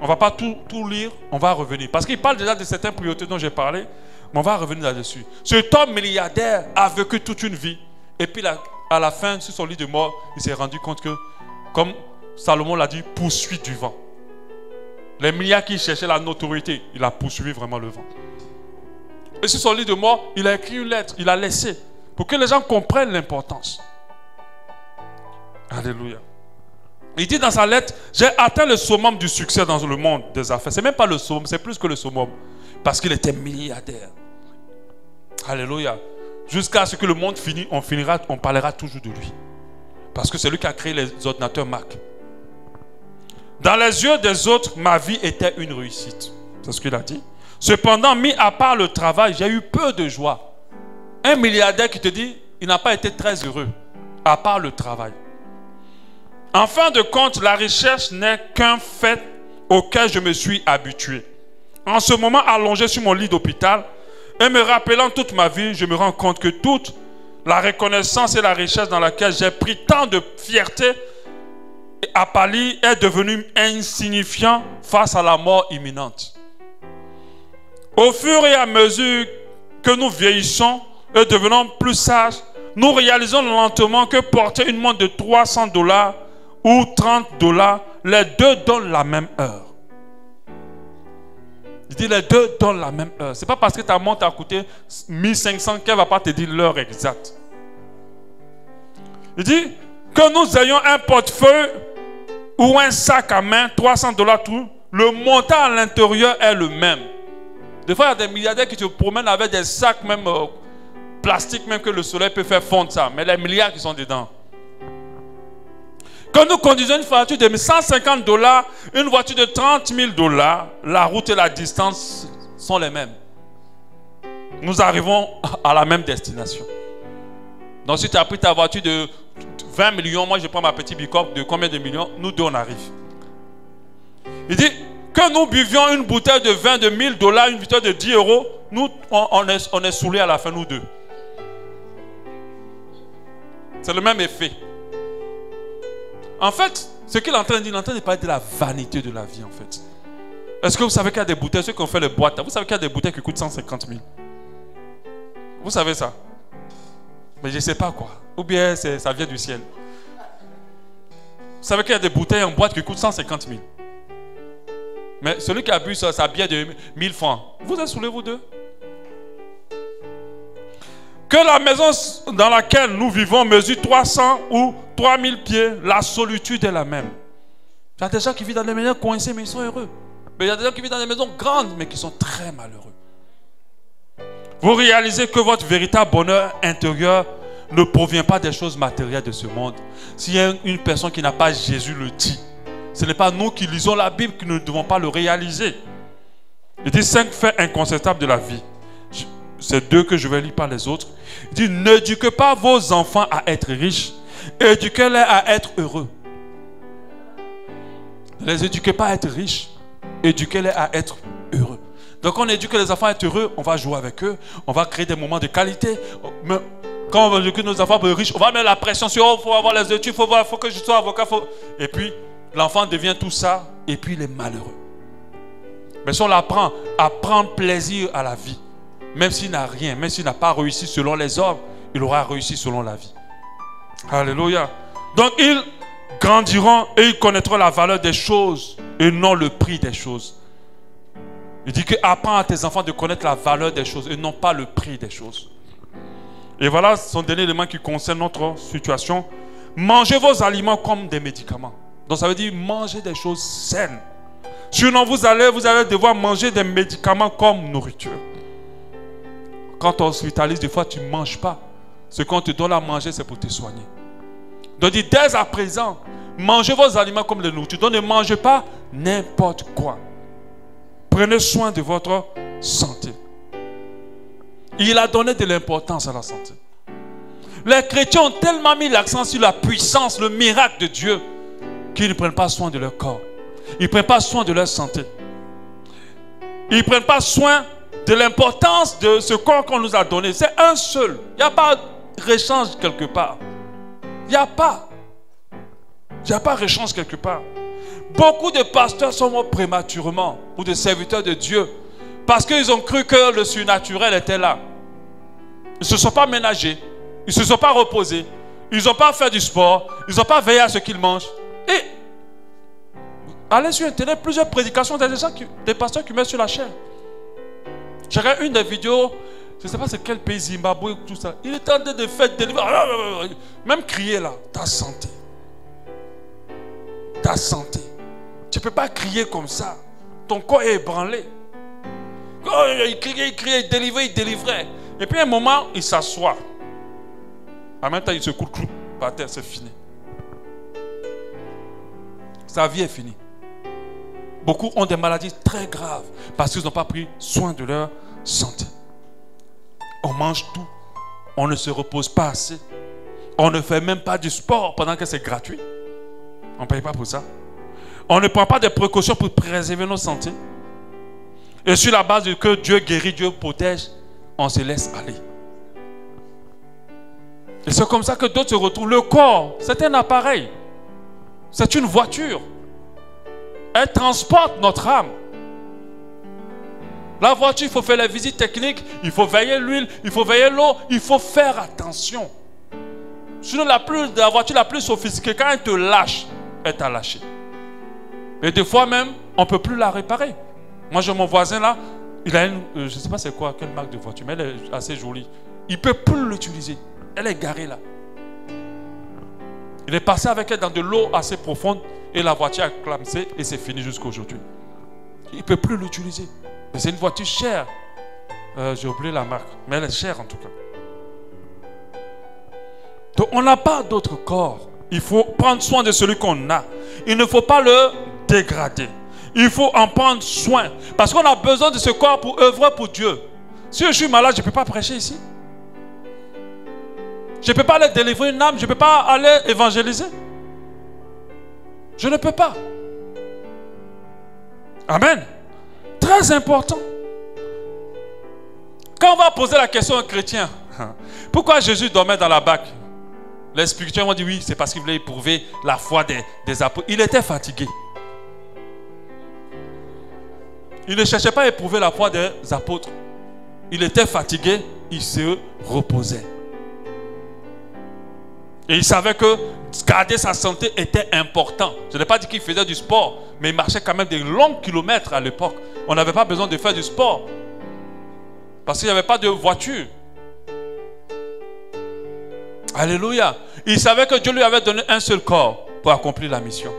On ne va pas tout lire, on va revenir. Parce qu'il parle déjà de certaines priorités dont j'ai parlé. Mais on va revenir là-dessus. Cet homme milliardaire a vécu toute une vie. Et puis à la fin, sur son lit de mort, il s'est rendu compte que, comme Salomon l'a dit, poursuite du vent. Les milliards qui cherchaient la notoriété, il a poursuivi vraiment le vent. Et sur son lit de mort, il a écrit une lettre, il a laissé, pour que les gens comprennent l'importance. Alléluia. Il dit dans sa lettre, j'ai atteint le summum du succès dans le monde des affaires. C'est même pas le summum, c'est plus que le summum. Parce qu'il était milliardaire. Alléluia. Jusqu'à ce que le monde finisse, on parlera toujours de lui. Parce que c'est lui qui a créé les ordinateurs Mac. Dans les yeux des autres, ma vie était une réussite. C'est ce qu'il a dit. Cependant, mis à part le travail, j'ai eu peu de joie. Un milliardaire qui te dit, il n'a pas été très heureux, à part le travail. En fin de compte, la recherche n'est qu'un fait auquel je me suis habitué. En ce moment, allongé sur mon lit d'hôpital et me rappelant toute ma vie, je me rends compte que toute la reconnaissance et la recherche dans laquelle j'ai pris tant de fierté à pâlir est devenu insignifiant face à la mort imminente. Au fur et à mesure que nous vieillissons et devenons plus sages, nous réalisons lentement que porter une montre de $300 ou $30, les deux donnent la même heure. Il dit les deux donnent la même heure. Ce n'est pas parce que ta montre a coûté 1500 qu'elle ne va pas te dire l'heure exacte. Il dit que nous ayons un portefeuille ou un sac à main, $300 tout, le montant à l'intérieur est le même. Des fois, il y a des milliardaires qui se promènent avec des sacs même plastiques, même que le soleil peut faire fondre ça. Mais les milliards qui sont dedans. Quand nous conduisons une voiture de $150, une voiture de $30 000, la route et la distance sont les mêmes. Nous arrivons à la même destination. Donc si tu as pris ta voiture de 20 millions, moi je prends ma petite bicoque de combien de millions? Nous deux on arrive. Il dit que nous buvions une bouteille de vin de $1000, une bouteille de 10 €, nous on est saoulés à la fin, nous deux. C'est le même effet. En fait, ce qu'il est en train de dire, il est en train de parler de la vanité de la vie en fait. Est-ce que vous savez qu'il y a des bouteilles, ceux qui ont fait les boîtes, vous savez qu'il y a des bouteilles qui coûtent 150 000? Vous savez ça? Mais je ne sais pas quoi. Ou bien ça vient du ciel. Vous savez qu'il y a des bouteilles en boîte qui coûtent 150 000. Mais celui qui a bu sa bière de 1000 francs, vous êtes saoulés vous deux? Que la maison dans laquelle nous vivons mesure 300 ou 3000 pieds, la solitude est la même. Il y a des gens qui vivent dans des maisons coincées, mais ils sont heureux. Mais il y a des gens qui vivent dans des maisons grandes, mais qui sont très malheureux. Vous réalisez que votre véritable bonheur intérieur ne provient pas des choses matérielles de ce monde. S'il y a une personne qui n'a pas Jésus le dit, ce n'est pas nous qui lisons la Bible qui ne devons pas le réaliser. Il dit 5 faits incontestables de la vie. C'est 2 que je vais lire par les autres. Il dit, n'éduquez pas vos enfants à être riches, éduquez-les à être heureux. Ne les éduquez pas à être riches, éduquez-les à être heureux. Donc on éduque les enfants à être heureux, on va jouer avec eux, on va créer des moments de qualité. Mais quand on va éduquer nos enfants pour être riches, on va mettre la pression sur eux, il faut avoir les études, il faut que je sois avocat. Et puis l'enfant devient tout ça, et puis il est malheureux. Mais si on l'apprend à prendre plaisir à la vie, même s'il n'a rien, même s'il n'a pas réussi selon les hommes, il aura réussi selon la vie. Alléluia. Donc ils grandiront et ils connaîtront la valeur des choses et non le prix des choses. Il dit que apprends à tes enfants de connaître la valeur des choses et non pas le prix des choses. Et voilà son dernier élément qui concerne notre situation. Mangez vos aliments comme des médicaments. Donc ça veut dire manger des choses saines. Sinon vous allez devoir manger des médicaments comme nourriture. Quand on hospitalise, des fois, tu ne manges pas. Ce qu'on te donne à manger, c'est pour te soigner. Donc, dit, dès à présent, mangez vos aliments comme les nourritures. Donc, ne mangez pas n'importe quoi. Prenez soin de votre santé. Il a donné de l'importance à la santé. Les chrétiens ont tellement mis l'accent sur la puissance, le miracle de Dieu, qu'ils ne prennent pas soin de leur corps. Ils ne prennent pas soin de leur santé. Ils ne prennent pas soin de l'importance de ce corps qu'on nous a donné. C'est un seul. Il n'y a pas de réchange quelque part. Il n'y a pas. Il n'y a pas de réchange quelque part. Beaucoup de pasteurs sont morts prématurément ou de serviteurs de Dieu Parce qu'ils ont cru que le surnaturel était là. Ils ne se sont pas ménagés. Ils ne se sont pas reposés. Ils n'ont pas fait du sport. Ils n'ont pas veillé à ce qu'ils mangent. Et allez sur Internet, plusieurs prédications des pasteurs qui mettent sur la chaîne. J'ai regardé une des vidéos, je ne sais pas c'est quel pays, Zimbabwe, tout ça. Il est en train de faire délivrer. Même crier là, ta santé. Ta santé. Tu ne peux pas crier comme ça. Ton corps est ébranlé. Oh, il criait, il délivrait. Et puis à un moment, il s'assoit. En même temps, il se coule par terre, c'est fini. Sa vie est finie. Beaucoup ont des maladies très graves parce qu'ils n'ont pas pris soin de leur santé. On mange tout. On ne se repose pas assez. On ne fait même pas du sport pendant que c'est gratuit. On ne paye pas pour ça. On ne prend pas de précautions pour préserver nos santé. Et sur la base de que Dieu guérit, Dieu protège, on se laisse aller. Et c'est comme ça que d'autres se retrouvent. Le corps, c'est un appareil. C'est une voiture. Elle transporte notre âme. La voiture, il faut faire les visites techniques, il faut veiller l'huile, il faut veiller l'eau, il faut faire attention. Sinon, la voiture la plus sophistiquée, quand elle te lâche, elle t'a lâché. Et des fois même, on ne peut plus la réparer. Moi, j'ai mon voisin là, il a une, je ne sais pas c'est quoi, quelle marque de voiture, mais elle est assez jolie. Il ne peut plus l'utiliser. Elle est garée là. Il est passé avec elle dans de l'eau assez profonde et la voiture a clamsé et c'est fini jusqu'à aujourd'hui. Il ne peut plus l'utiliser. Mais c'est une voiture chère. J'ai oublié la marque, mais elle est chère en tout cas. Donc on n'a pas d'autre corps. Il faut prendre soin de celui qu'on a. Il ne faut pas le dégrader. Il faut en prendre soin. Parce qu'on a besoin de ce corps pour œuvrer pour Dieu. Si je suis malade, je ne peux pas prêcher ici. Je ne peux pas aller délivrer une âme. Je ne peux pas aller évangéliser. Je ne peux pas. Amen. Très important. Quand on va poser la question aux chrétiens, pourquoi Jésus dormait dans la barque? Les spirituels m'ont dit oui, c'est parce qu'il voulait éprouver la foi des apôtres. Il était fatigué. Il ne cherchait pas à éprouver la foi des apôtres. Il était fatigué, il se reposait. Et il savait que garder sa santé était important. Je n'ai pas dit qu'il faisait du sport, mais il marchait quand même des longs kilomètres à l'époque. On n'avait pas besoin de faire du sport. Parce qu'il n'y avait pas de voiture. Alléluia. Il savait que Dieu lui avait donné un seul corps pour accomplir la mission.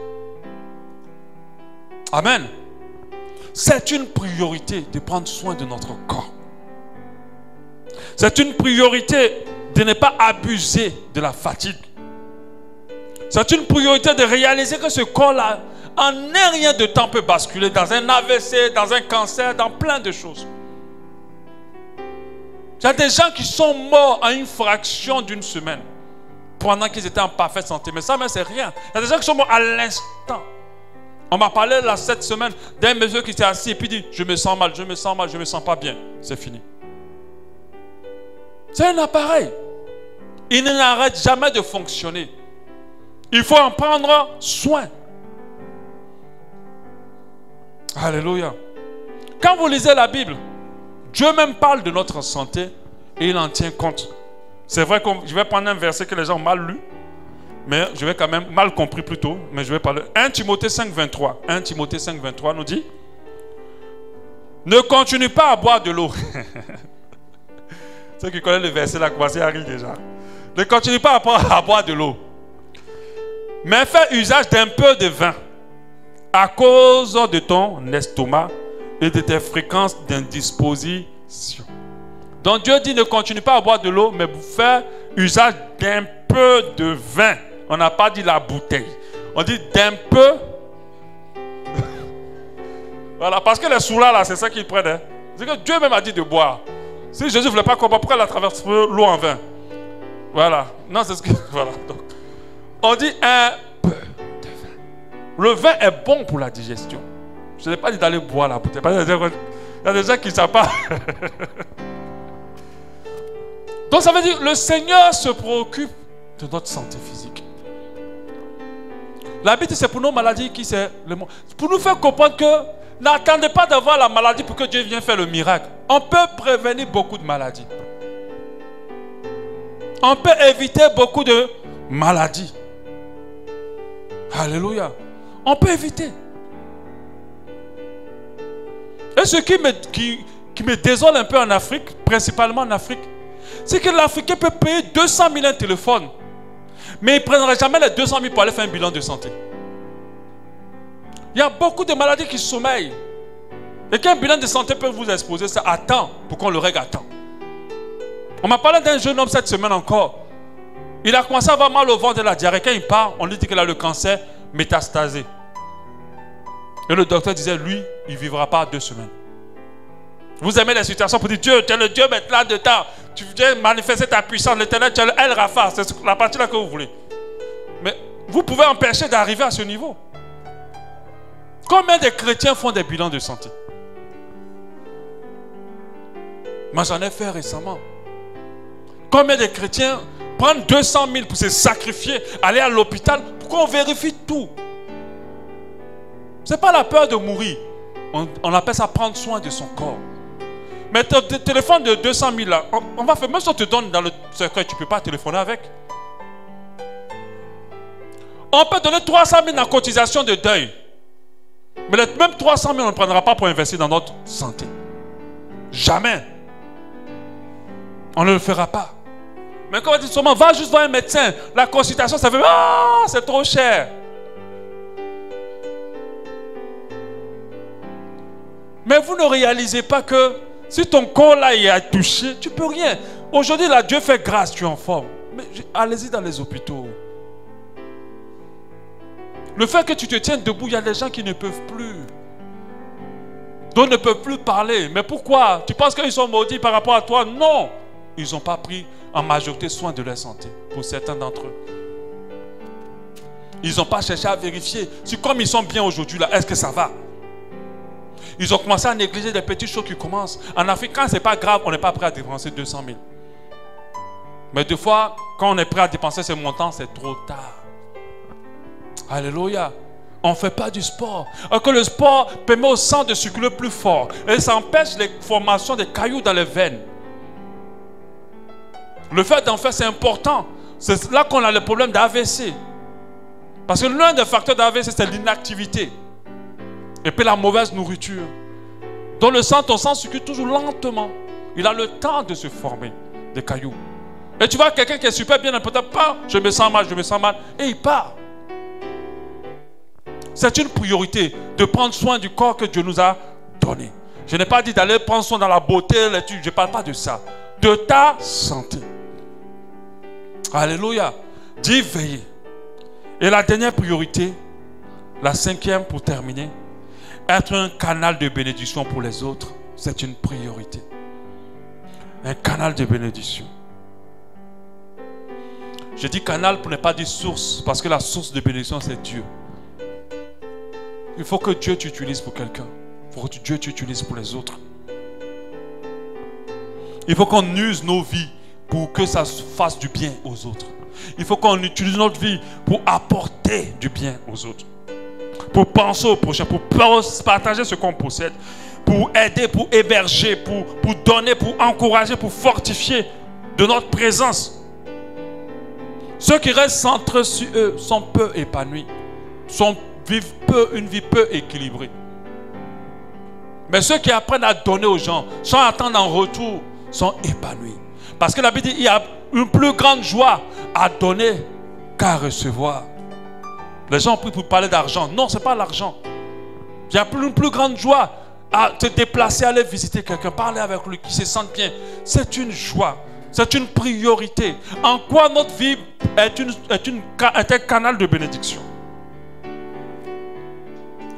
Amen. C'est une priorité de prendre soin de notre corps. C'est une priorité de ne pas abuser de la fatigue. C'est une priorité de réaliser que ce corps-là, en un rien de temps, peut basculer dans un AVC, dans un cancer, dans plein de choses. Il y a des gens qui sont morts en une fraction d'une semaine pendant qu'ils étaient en parfaite santé. Mais ça, c'est rien. Il y a des gens qui sont morts à l'instant. On m'a parlé là cette semaine d'un monsieur qui s'est assis et puis dit je me sens mal, je me sens mal, je me sens pas bien. C'est fini. C'est un appareil. Il n'arrête jamais de fonctionner. Il faut en prendre soin. Alléluia. Quand vous lisez la Bible, Dieu même parle de notre santé et il en tient compte. C'est vrai que je vais prendre un verset que les gens ont mal lu, mais je vais quand même mal compris plutôt, mais je vais parler. 1 Timothée 5,23. 1 Timothée 5,23 nous dit ne continue pas à boire de l'eau. Ceux qui connaissent le verset là, commencez à rire déjà. Ne continue pas à boire de l'eau, mais fais usage d'un peu de vin à cause de ton estomac et de tes fréquences d'indisposition. Donc Dieu dit ne continue pas à boire de l'eau, mais faire usage d'un peu de vin. On n'a pas dit la bouteille. On dit d'un peu. Voilà, parce que les soulats là, c'est ça qu'ils prennent. Hein. C'est que Dieu même a dit de boire. Si Jésus ne voulait pas qu'on boive, pourquoi il a traversé l'eau en vin? Voilà. Non, c'est ce que. Voilà. Donc, on dit un peu de vin. Le vin est bon pour la digestion. Je n'ai pas dit d'aller boire la bouteille. Il y a des gens qui ne savent pas. Donc ça veut dire que le Seigneur se préoccupe de notre santé physique. La Bible, c'est pour nos maladies qui c'est le monde. Pour nous faire comprendre que N'attendez pas d'avoir la maladie pour que Dieu vienne faire le miracle. On peut prévenir beaucoup de maladies. On peut éviter beaucoup de maladies. Alléluia. On peut éviter. Et ce qui me désole un peu en Afrique, principalement en Afrique, c'est que l'Africain peut payer 200 000 un téléphone, mais il ne prendra jamais les 200 000 pour aller faire un bilan de santé. Il y a beaucoup de maladies qui sommeillent. Et qu'un bilan de santé peut vous exposer, ça attend pour qu'on le règle à temps. On m'a parlé d'un jeune homme cette semaine encore. Il a commencé à avoir mal au ventre et la diarrhée. Quand il part, on lui dit qu'il a le cancer métastasé. Et le docteur disait, lui, il ne vivra pas 2 semaines. Vous aimez les situations pour dire, Dieu, tu es le Dieu maintenant dedans. Tu viens manifester ta puissance. L'Éternel, tu es le El Rapha. C'est la partie là que vous voulez. Mais vous pouvez empêcher d'arriver à ce niveau. Combien de chrétiens font des bilans de santé? Moi, j'en ai fait récemment. Combien de chrétiens prennent 200 000 pour se sacrifier, aller à l'hôpital pour qu'on vérifie tout? Ce n'est pas la peur de mourir. On appelle ça prendre soin de son corps. Mais ton téléphone de 200 000 là, on va faire, même si on te donne dans le secret, tu ne peux pas téléphoner avec. On peut donner 300 000 en cotisation de deuil. Mais même 300 000, on ne prendra pas pour investir dans notre santé. Jamais. On ne le fera pas. Mais quand on dit seulement, va juste voir un médecin, la consultation, ça fait, ah, c'est trop cher. Mais vous ne réalisez pas que si ton corps là est touché, tu ne peux rien. Aujourd'hui, là, Dieu fait grâce, tu es en forme. Mais allez-y dans les hôpitaux. Le fait que tu te tiennes debout, il y a des gens qui ne peuvent plus. D'autres ne peuvent plus parler. Mais pourquoi? Tu penses qu'ils sont maudits par rapport à toi? Non. Ils n'ont pas pris en majorité soin de leur santé. Pour certains d'entre eux. Ils n'ont pas cherché à vérifier si comme ils sont bien aujourd'hui, là, est-ce que ça va? Ils ont commencé à négliger les petites choses qui commencent. En Afrique, quand ce n'est pas grave, on n'est pas prêt à dépenser 200 000. Mais des fois, quand on est prêt à dépenser ce montant, c'est trop tard. Alléluia. On ne fait pas du sport. Alors que le sport permet au sang de circuler plus fort. Et ça empêche les formations des cailloux dans les veines. Le fait d'en faire, c'est important. C'est là qu'on a le problème d'AVC. Parce que l'un des facteurs d'AVC, c'est l'inactivité. Et puis la mauvaise nourriture. Dans le sang, ton sang circule toujours lentement. Il a le temps de se former, des cailloux. Et tu vois quelqu'un qui est super bien, peut-être pas, je me sens mal, et il part. C'est une priorité de prendre soin du corps que Dieu nous a donné. Je n'ai pas dit d'aller prendre soin dans la beauté, je ne parle pas de ça. De ta santé. Alléluia. Dis veiller. Et la dernière priorité, la 5e pour terminer, être un canal de bénédiction pour les autres, c'est une priorité. Un canal de bénédiction. Je dis canal pour ne pas dire source, parce que la source de bénédiction, c'est Dieu. Il faut que Dieu t'utilise pour quelqu'un. Il faut que Dieu t'utilise pour les autres. Il faut qu'on use nos vies pour que ça fasse du bien aux autres. Il faut qu'on utilise notre vie pour apporter du bien aux autres. Pour penser au prochain, pour partager ce qu'on possède. Pour aider, pour héberger, pour donner, pour encourager, pour fortifier de notre présence. Ceux qui restent centrés sur eux sont peu épanouis. Vivent une vie peu équilibrée. Mais ceux qui apprennent à donner aux gens, sans attendre en retour, sont épanouis. Parce que la Bible dit qu'il y a une plus grande joie à donner qu'à recevoir. Les gens prient pour parler d'argent. Non, ce n'est pas l'argent. Il y a une plus grande joie à te déplacer, aller visiter quelqu'un, parler avec lui, qui se sente bien. C'est une joie. C'est une priorité. En quoi notre vie est un canal de bénédiction.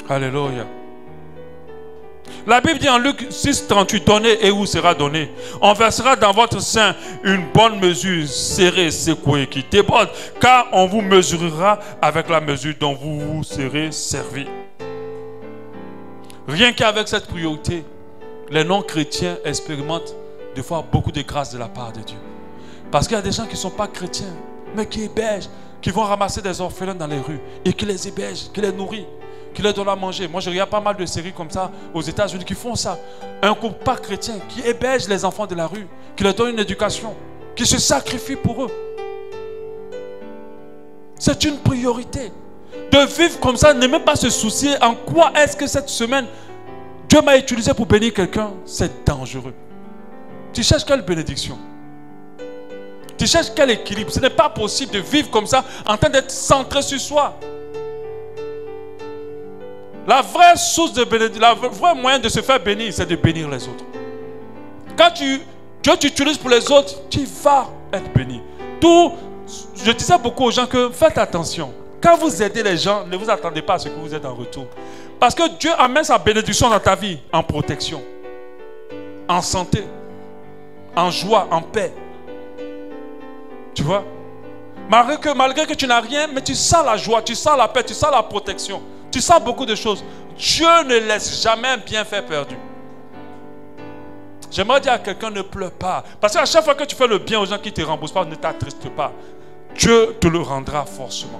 Alléluia. La Bible dit en Luc 6, 38, donnez et vous sera donné. On versera dans votre sein une bonne mesure, serrée, secouée, qui déborde, car on vous mesurera avec la mesure dont vous vous serez servi. Rien qu'avec cette priorité, les non-chrétiens expérimentent des fois beaucoup de grâce de la part de Dieu. Parce qu'il y a des gens qui ne sont pas chrétiens, mais qui hébergent, qui vont ramasser des orphelins dans les rues et qui les hébergent, qui les nourrissent. qui leur donne à manger. Moi, je regarde pas mal de séries comme ça aux États-Unis qui font ça. Un couple pas chrétien qui héberge les enfants de la rue, qui leur donne une éducation, qui se sacrifie pour eux. C'est une priorité. De vivre comme ça, ne même pas se soucier en quoi est-ce que cette semaine Dieu m'a utilisé pour bénir quelqu'un, c'est dangereux. Tu cherches quelle bénédiction? Tu cherches quel équilibre? Ce n'est pas possible de vivre comme ça en train d'être centré sur soi. La vraie source de bénédiction, le vrai moyen de se faire bénir, c'est de bénir les autres. Quand Dieu t'utilise pour les autres, tu vas être béni. Je disais beaucoup aux gens que faites attention. Quand vous aidez les gens, ne vous attendez pas à ce que vous êtes en retour. Parce que Dieu amène sa bénédiction dans ta vie en protection, en santé, en joie, en paix. Tu vois? Malgré que tu n'as rien, mais tu sens la joie, tu sens la paix, tu sens la protection. Tu sens beaucoup de choses. Dieu ne laisse jamais un bienfait perdu. J'aimerais dire à quelqu'un, ne pleure pas. Parce qu'à chaque fois que tu fais le bien aux gens qui ne te remboursent pas, ne t'attriste pas. Dieu te le rendra forcément.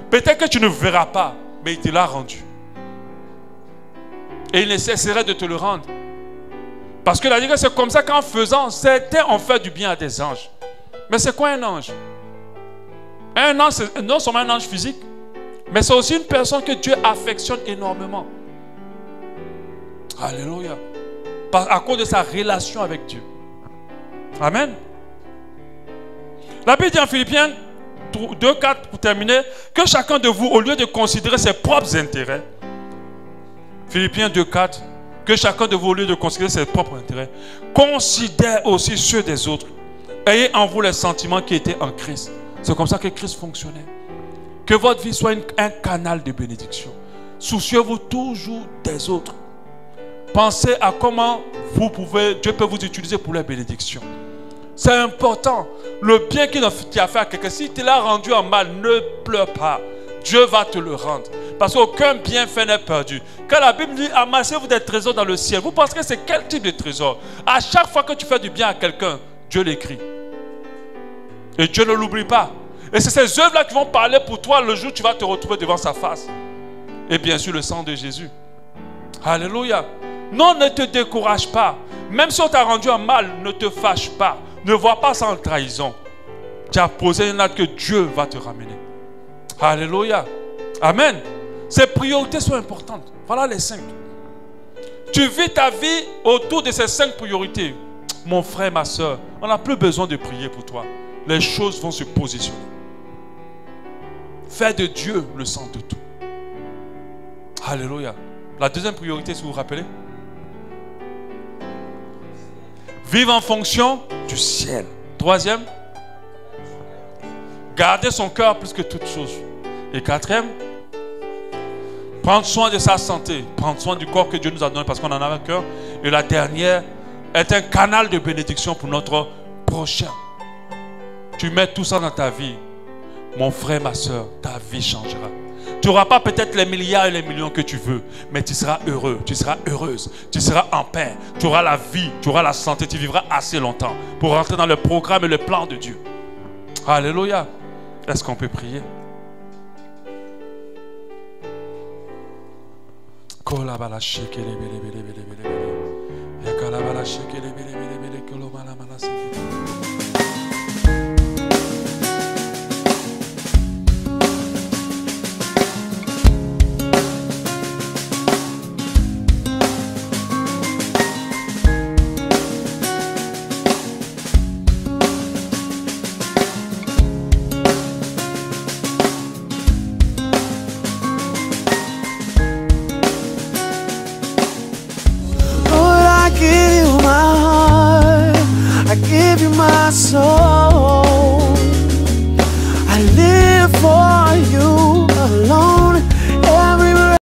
Peut-être que tu ne verras pas, mais il te l'a rendu. Et il ne cesserait de te le rendre. Parce que la Bible, c'est comme ça qu'en faisant, certains ont fait du bien à des anges. Mais c'est quoi un ange? Un ange, c'est non seulement un ange physique, mais c'est aussi une personne que Dieu affectionne énormément. Alléluia. À cause de sa relation avec Dieu. Amen. La Bible dit en Philippiens 2:4 pour terminer, que chacun de vous, au lieu de considérer ses propres intérêts, Philippiens 2:4, que chacun de vous, au lieu de considérer ses propres intérêts, considère aussi ceux des autres. Ayez en vous les sentiments qui étaient en Christ. C'est comme ça que Christ fonctionnait. Que votre vie soit un canal de bénédiction. Souciez-vous toujours des autres. Pensez à comment Dieu peut vous utiliser pour la bénédiction. C'est important. Le bien qu'il a fait à quelqu'un, si tu l'as rendu en mal, ne pleure pas. Dieu va te le rendre. Parce qu'aucun bienfait n'est perdu. Quand la Bible dit amassez-vous des trésors dans le ciel, vous pensez que c'est quel type de trésor? À chaque fois que tu fais du bien à quelqu'un, Dieu l'écrit. Et Dieu ne l'oublie pas. Et c'est ces œuvres-là qui vont parler pour toi le jour où tu vas te retrouver devant sa face. Et bien sûr, le sang de Jésus. Alléluia. Non, ne te décourage pas. Même si on t'a rendu en mal, ne te fâche pas. Ne vois pas ça en trahison. Tu as posé une acte que Dieu va te ramener. Alléluia. Amen. Ces priorités sont importantes. Voilà les 5. Tu vis ta vie autour de ces 5 priorités. Mon frère, ma soeur, on n'a plus besoin de prier pour toi. Les choses vont se positionner. Fais de Dieu le centre de tout. Alléluia. La deuxième priorité, si vous vous rappelez, vivre en fonction du ciel. Troisième, garder son cœur plus que toute chose. Et quatrième, prendre soin de sa santé, prendre soin du corps que Dieu nous a donné parce qu'on en a un cœur. Et la dernière est un canal de bénédiction pour notre prochain. Tu mets tout ça dans ta vie, mon frère, ma soeur, ta vie changera. Tu n'auras pas peut-être les milliards et les millions que tu veux, mais tu seras heureux, tu seras heureuse, tu seras en paix, tu auras la vie, tu auras la santé, tu vivras assez longtemps pour rentrer dans le programme et le plan de Dieu. Alléluia. Est-ce qu'on peut prier? I give you my heart, I give you my soul.